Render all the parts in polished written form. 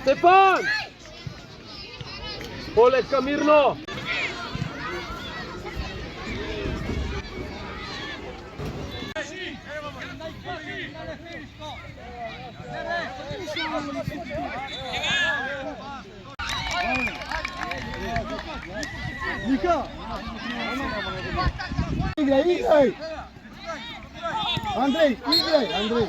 Степан! Полека мирно! Ника! Играй! Андрей, играй, Андрей!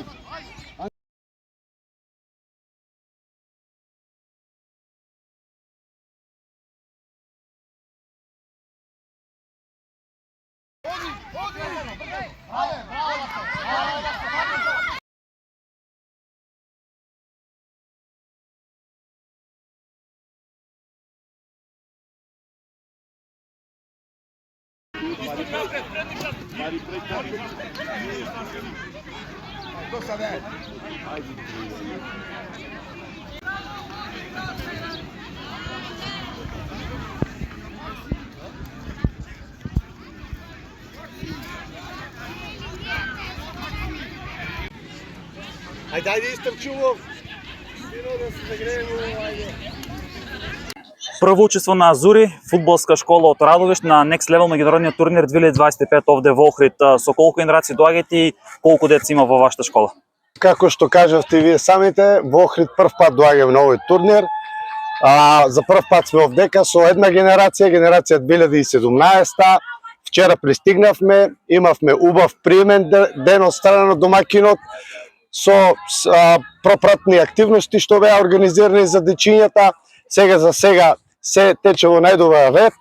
Ајде, Истрчулов! Сино да се загреемо, ајде! Прво учество на Азури, фудбалска школа од Радовиш на Next Level меѓународниот турнир 2025 овде во Охрид. Со колку генерации доаѓате и колку деца има во вашата школа? Како што кажавте вие самите, во Охрид прв пат доаѓаме на овој турнир. За прв пат сме овдека со една генерација 2017. Вчера пристигнавме, имавме убав приемен ден од страна на домакинот со пропратни активности што беа организирани за дечињата. Сега за сега се тече во најдобар ред.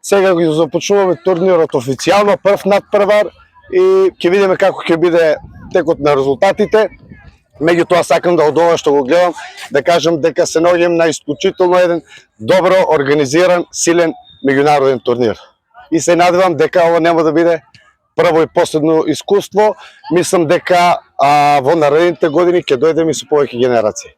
Сега го започнуваме турнирот официјално, прв надпревар и ќе видиме како ќе биде текот на резултатите. Меѓутоа сакам да од ова што го гледам да кажам дека се наоѓам на исклучително еден добро организиран, силен меѓународен турнир. И се надевам дека ова нема да биде прво и последно искуство. Мислам дека во наредните години ќе дојдеме и со повеќе генерации.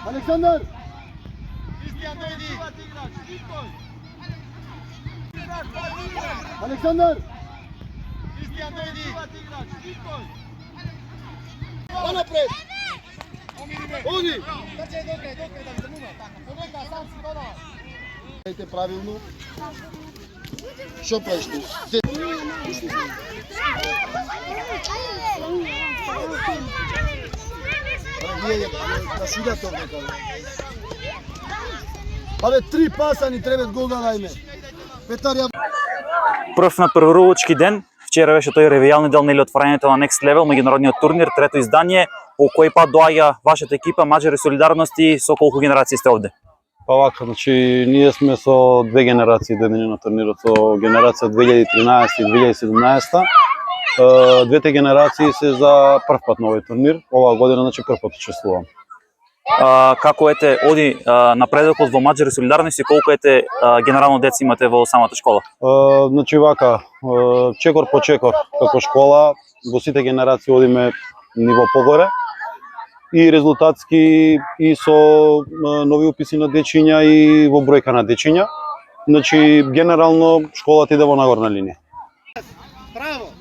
Александър! Александър! По-напред! Оди! Правилно. Шо правиш ти? Абе, 3 паса ни требат гол да најме. Петар ја... Прв надпреварувачки ден, вчера беше тој ревијални дел нели отворањето на Next Level меѓународниот турнир, трето издание. По кој пат доаѓа вашата екипа Маџари Солидарност и со колку генерации сте овде? Па вака, значи ние сме со две генерации додени на турнирот, со генерација 2013 и 2017. Двете генерации се за прв пат на овој турнир. Оваа година значи прв пат учествувам. Како оди напредокот во Маџари Солидарност и колку генерално деца имате во самата школа? Значи вака, чекор по чекор, како школа, во сите генерации одиме ниво погоре и резултатски и со нови уписи на дечиња и во бројка на дечиња. Значи генерално школата иде во нагорна линија. Браво!